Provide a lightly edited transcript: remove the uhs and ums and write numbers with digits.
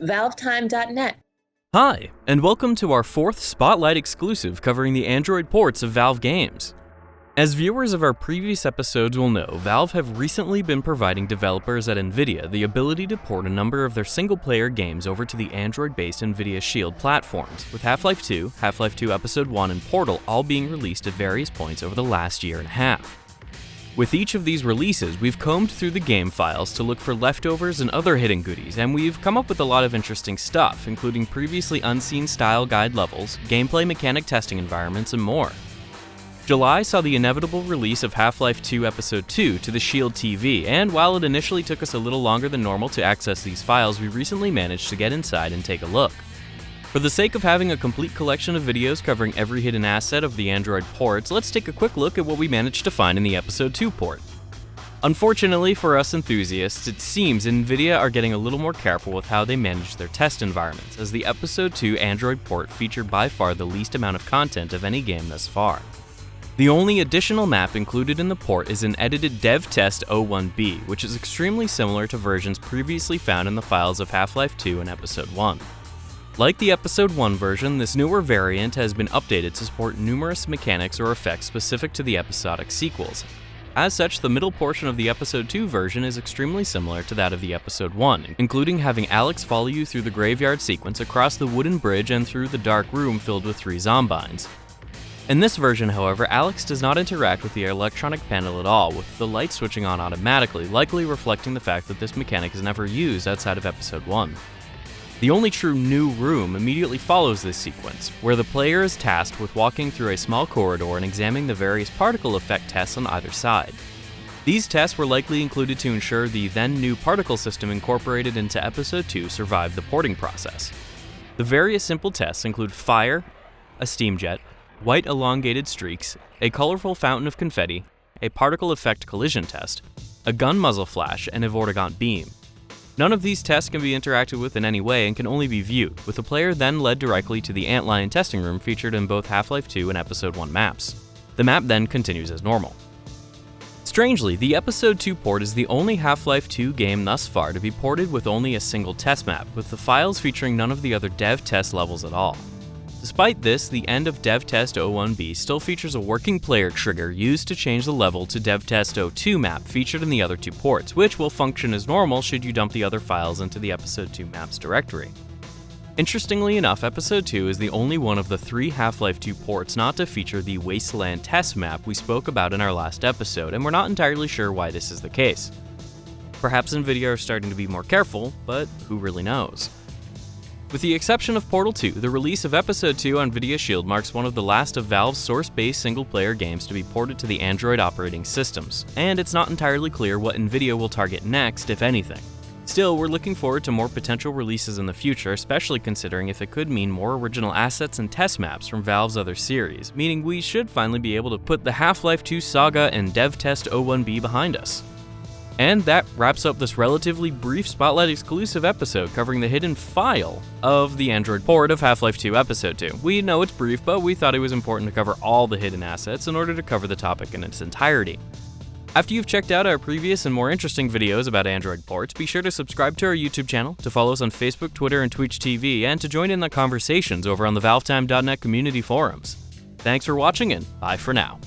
ValveTime.net. Hi, and welcome to our fourth Spotlight exclusive covering the Android ports of Valve games. As viewers of our previous episodes will know, Valve have recently been providing developers at Nvidia the ability to port a number of their single-player games over to the Android-based Nvidia SHIELD platforms, with Half-Life 2, Half-Life 2 Episode 1, and Portal all being released at various points over the last year and a half. With each of these releases, we've combed through the game files to look for leftovers and other hidden goodies, and we've come up with a lot of interesting stuff, including previously unseen style guide levels, gameplay mechanic testing environments, and more. July saw the inevitable release of Half-Life 2 Episode 2 to the SHIELD TV, and while it initially took us a little longer than normal to access these files, we recently managed to get inside and take a look. For the sake of having a complete collection of videos covering every hidden asset of the Android ports, let's take a quick look at what we managed to find in the Episode 2 port. Unfortunately for us enthusiasts, it seems Nvidia are getting a little more careful with how they manage their test environments, as the Episode 2 Android port featured by far the least amount of content of any game thus far. The only additional map included in the port is an edited DevTest 01B, which is extremely similar to versions previously found in the files of Half-Life 2 and Episode 1. Like the Episode 1 version, this newer variant has been updated to support numerous mechanics or effects specific to the episodic sequels. As such, the middle portion of the Episode 2 version is extremely similar to that of the Episode 1, including having Alex follow you through the graveyard sequence across the wooden bridge and through the dark room filled with 3 zombines. In this version, however, Alex does not interact with the electronic panel at all, with the light switching on automatically, likely reflecting the fact that this mechanic is never used outside of Episode 1. The only true new room immediately follows this sequence, where the player is tasked with walking through a small corridor and examining the various particle effect tests on either side. These tests were likely included to ensure the then new particle system incorporated into Episode 2 survived the porting process. The various simple tests include fire, a steam jet, white elongated streaks, a colorful fountain of confetti, a particle effect collision test, a gun muzzle flash, and a vortigaunt beam. None of these tests can be interacted with in any way and can only be viewed, with the player then led directly to the Antlion testing room featured in both Half-Life 2 and Episode 1 maps. The map then continues as normal. Strangely, the Episode 2 port is the only Half-Life 2 game thus far to be ported with only a single test map, with the files featuring none of the other DevTest levels at all. Despite this, the end of DevTest 01B still features a working player trigger used to change the level to DevTest 02 map featured in the other 2 ports, which will function as normal should you dump the other files into the Episode 2 maps directory. Interestingly enough, Episode 2 is the only one of the 3 Half-Life 2 ports not to feature the Wasteland test map we spoke about in our last episode, and we're not entirely sure why this is the case. Perhaps Nvidia are starting to be more careful, but who really knows? With the exception of Portal 2, the release of Episode 2 on Nvidia SHIELD marks one of the last of Valve's source-based single-player games to be ported to the Android operating systems, and it's not entirely clear what Nvidia will target next, if anything. Still, we're looking forward to more potential releases in the future, especially considering if it could mean more original assets and test maps from Valve's other series, meaning we should finally be able to put the Half-Life 2 saga and DevTest 01B behind us. And that wraps up this relatively brief Spotlight exclusive episode covering the hidden file of the Android port of Half-Life 2 Episode 2. We know it's brief, but we thought it was important to cover all the hidden assets in order to cover the topic in its entirety. After you've checked out our previous and more interesting videos about Android ports, be sure to subscribe to our YouTube channel, to follow us on Facebook, Twitter, and Twitch TV, and to join in the conversations over on the ValveTime.net community forums. Thanks for watching, and bye for now.